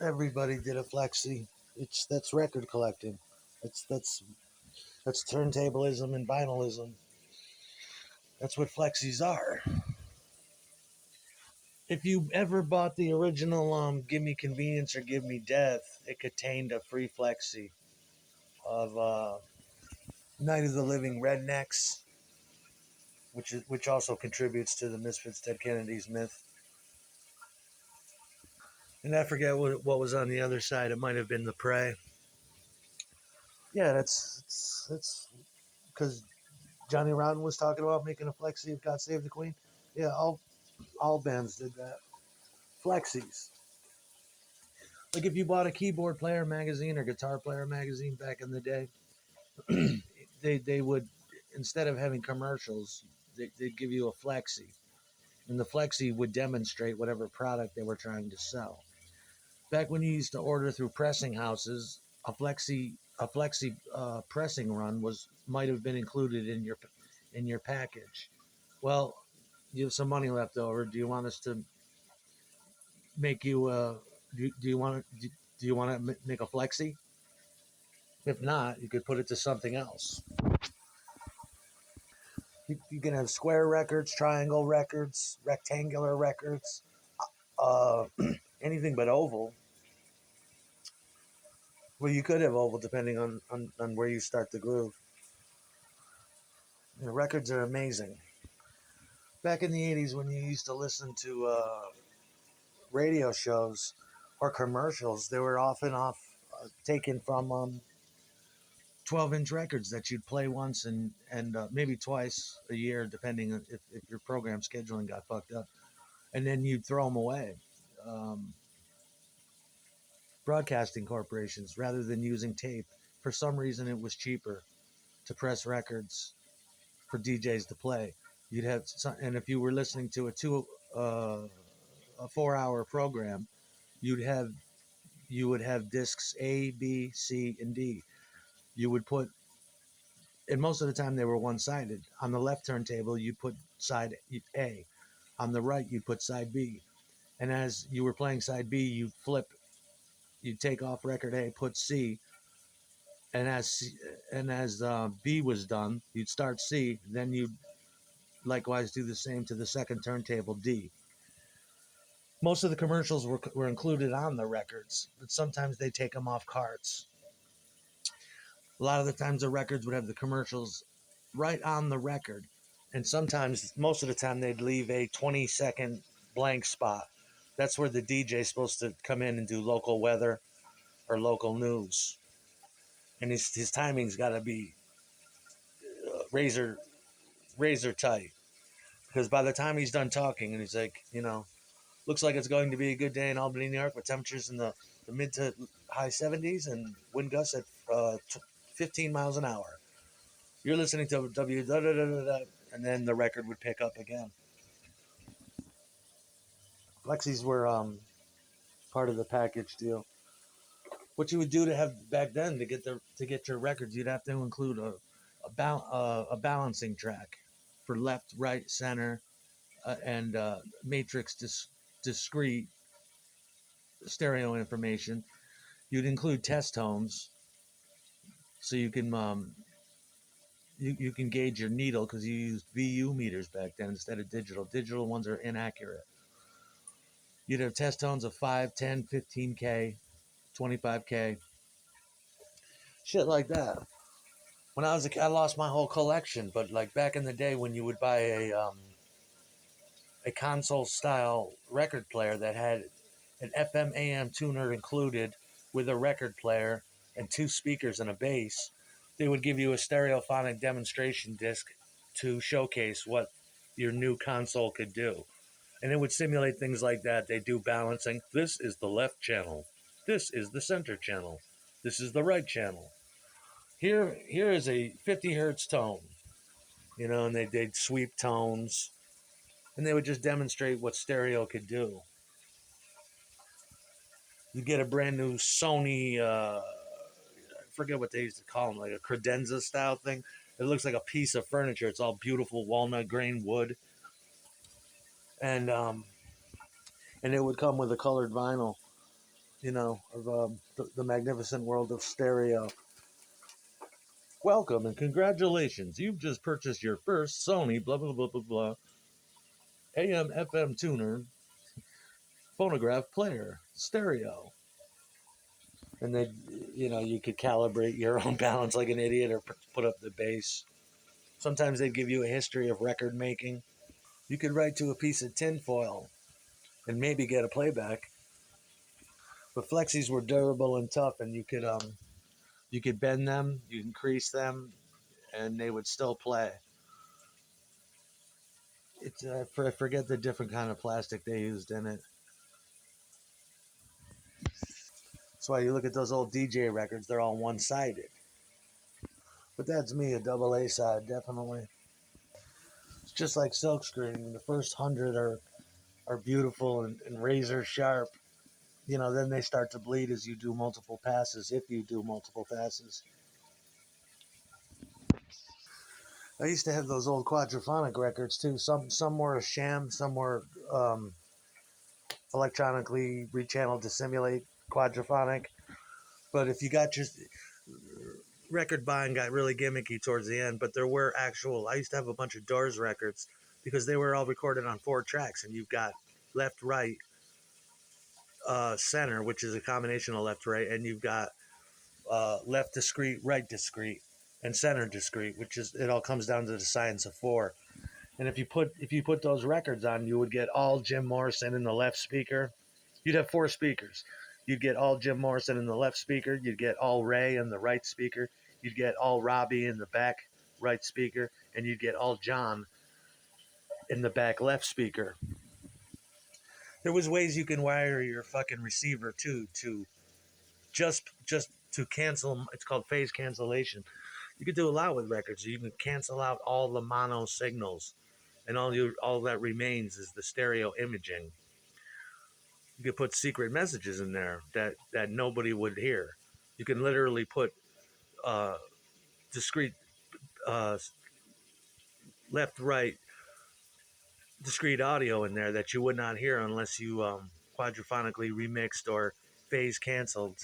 Everybody did a flexi. That's record collecting. That's turntablism and vinylism. That's what flexis are. If you ever bought the original "Give Me Convenience or Give Me Death," it contained a free flexi of Night of the Living Rednecks, which also contributes to the Misfits Ted Kennedy's myth. And I forget what was on the other side. It might have been the Prey. Yeah, that's because Johnny Rotten was talking about making a flexi of "God Save the Queen." Yeah, all bands did that. Flexis. Like if you bought a keyboard player magazine or guitar player magazine back in the day, they would, instead of having commercials, they'd give you a flexi, and the flexi would demonstrate whatever product they were trying to sell. Back when you used to order through pressing houses, a flexi pressing run was might have been included in your package. Well, you have some money left over. Do you want us to make you? Do you want to? Do you want to make a flexi? If not, you could put it to something else. You can have square records, triangle records, rectangular records, uh, anything but oval. Well, you could have oval depending on where you start the groove. Records are amazing. Back in the 80s, when you used to listen to radio shows or commercials, they were often taken from 12-inch records that you'd play once and maybe twice a year, depending on if your program scheduling got fucked up. And then you'd throw them away. Um, Broadcasting corporations, rather than using tape, for some reason it was cheaper to press records for DJs to play. You'd have some, and if you were listening to a 4 hour program, you'd have you would have discs A, B, C, and D. You would put, and most of the time they were one sided. On the left turntable, you put side A. On the right, you put side B. And as you were playing side B, you'd take off record A, put C, and as B was done, you'd start C. Then you'd likewise do the same to the second turntable D. Most of the commercials were included on the records, but sometimes they take them off carts. A lot of the times the records would have the commercials right on the record, and sometimes, most of the time, they'd leave a 20-second blank spot. That's where the DJ is supposed to come in and do local weather or local news, and his timing's got to be razor tight, because by the time he's done talking and he's like, looks like it's going to be a good day in Albany, New York, with temperatures in the mid to high 70s and wind gusts at 15 miles an hour. You're listening to W, da, da, da, da, da, and then the record would pick up again. Lexis were part of the package deal. What you would do to have back then to get your records, you'd have to include a balancing track for left, right, center, and matrix discrete stereo information. You'd include test tones so you can gauge your needle, because you used VU meters back then instead of digital. Digital ones are inaccurate. You'd have test tones of 5, 10, 15K, 25K, shit like that. When I was a kid, I lost my whole collection, but like back in the day when you would buy a console style record player that had an FM AM tuner included with a record player and two speakers and a bass, they would give you a stereophonic demonstration disc to showcase what your new console could do. And it would simulate things like that. They do balancing. This is the left channel. This is the center channel. This is the right channel. Here is a 50 hertz tone, and they'd sweep tones, and they would just demonstrate what stereo could do. You get a brand new Sony, I forget what they used to call them, like a credenza style thing. It looks like a piece of furniture. It's all beautiful walnut grain wood, and and it would come with a colored vinyl. of the magnificent world of stereo. Welcome and congratulations. You've just purchased your first Sony blah blah blah blah blah AM FM tuner phonograph player stereo. And then you could calibrate your own balance like an idiot or put up the bass. Sometimes they'd give you a history of record making. You could write to a piece of tinfoil and maybe get a playback. But flexis were durable and tough, and you could bend them, you increase them, and they would still play. It's I forget the different kind of plastic they used in it. That's why you look at those old DJ records; they're all one-sided. But that's me, a double A side, definitely. It's just like silkscreen. The first 100 are beautiful and razor sharp. Then they start to bleed as you do multiple passes, if you do multiple passes. I used to have those old quadraphonic records too. Some were a sham, some were electronically rechanneled to simulate quadraphonic. But if you got your record buying got really gimmicky towards the end, but there were actual. I used to have a bunch of Doors records because they were all recorded on 4 tracks, and you've got left, right, center, which is a combination of left, right, and you've got left discrete, right discrete, and center discrete, which is it all comes down to the science of 4. And if you put those records on, you would get all Jim Morrison in the left speaker. You'd have 4 speakers. You'd get all Jim Morrison in the left speaker. You'd get all Ray in the right speaker. You'd get all Robbie in the back right speaker, and you'd get all John in the back left speaker. There was ways you can wire your fucking receiver too to just to cancel. It's called phase cancellation. You could do a lot with records. You can cancel out all the mono signals, and all that remains is the stereo imaging. You could put secret messages in there that nobody would hear. You can literally put uh, discrete uh, left right discrete audio in there that you would not hear unless you quadraphonically remixed or phase canceled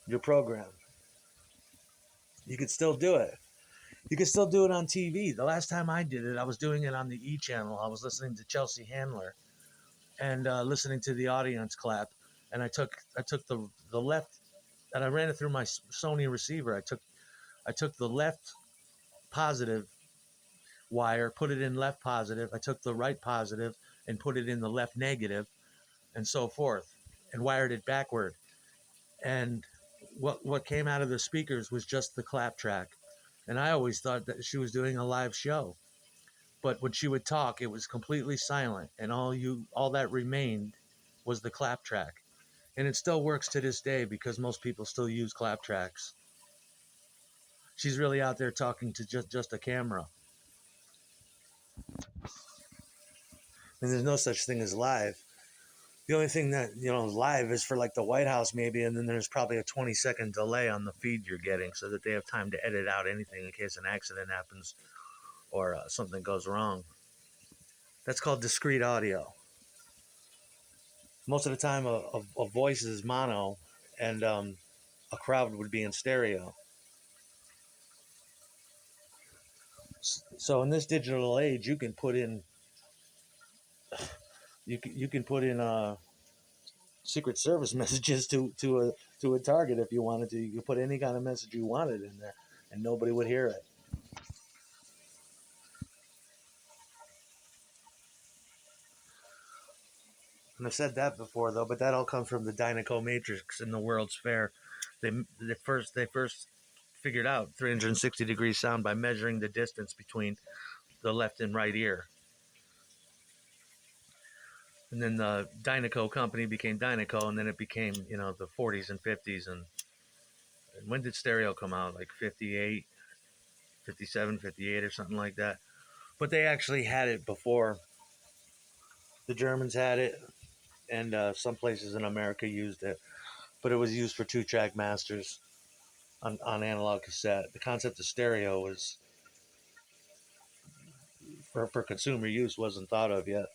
your program. You could still do it. You could still do it on TV. The last time I did it, I was doing it on the E channel. I was listening to Chelsea Handler and listening to the audience clap, and I took the left, and I ran it through my Sony receiver. I took the left positive wire, put it in left positive. I took the right positive and put it in the left negative, and so forth, and wired it backward. And what came out of the speakers was just the clap track. And I always thought that she was doing a live show. But when she would talk, it was completely silent, and all that remained was the clap track. And it still works to this day because most people still use clap tracks. She's really out there talking to just a camera. And there's no such thing as live. The only thing that is live is for like the White House maybe, and then there's probably a 20-second delay on the feed you're getting so that they have time to edit out anything in case an accident happens or something goes wrong. That's called discrete audio. Most of the time, a voice is mono, and a crowd would be in stereo. So in this digital age, you can put in Secret Service messages to a target if you wanted to. You could put any kind of message you wanted in there, and nobody would hear it. And I've said that before though, but that all comes from the Dynaco matrix in the World's Fair. They first figured out 360-degree sound by measuring the distance between the left and right ear. And then the Dynaco company became Dynaco, and then it became the 40s and 50s. And when did stereo come out? Like 58, 57, 58, or something like that. But they actually had it before the Germans had it, and some places in America used it. But it was used for 2-track masters on analog cassette. The concept of stereo was for consumer use wasn't thought of yet.